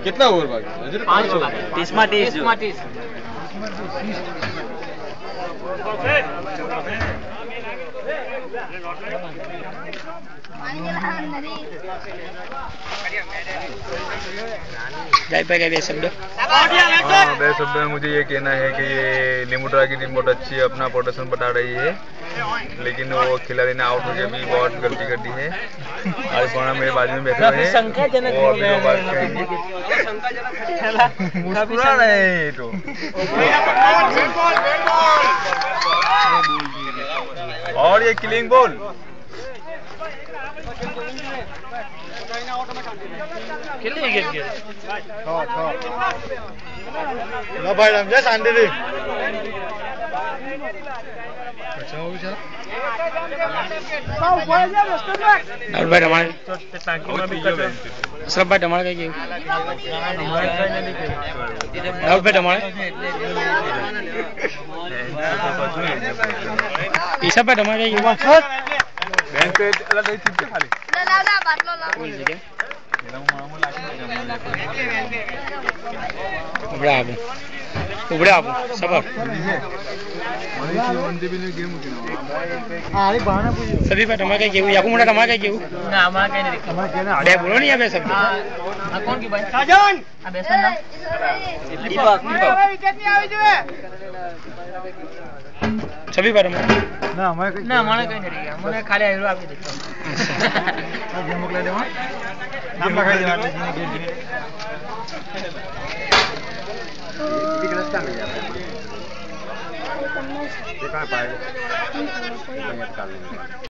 कितना ओवर बाकी? 30 માં 30 बे शब्द में मुझे ये कहना है कि ये लिमुट्रा की टीम बहुत अच्छी अपना प्रदर्शन बता रही है, लेकिन वो खिलाड़ी ने आउट होकर भी बहुत गलती कर दी है। आज पौना मेरे बाजू में बैठे हुए हैं, वो अभी दो बार कहेंगे। मुस्कुरा रहे हैं तो और ये किलिंग बॉल भाई रमजा सांडे दे भाई हमारे सब भाई हमारे क्या भाई हमारे सब भाई हमारे उबड़े आप सबर सभी पे टमाटर के या मुंडा टमाटर के ना हमारा कहीं नहीं बे बोलो नहीं अबे सब कौन की भाई साजन अबे सुन ना दीपक विकेट नहीं आवी जोए सभी पे टमाटर ना हमारा कहीं नहीं रही हमने खाली आइरो आपके देखो गेम मोकला देवा नाम लगा देवा किती क्लास चालू आहे ते काय पाहिजे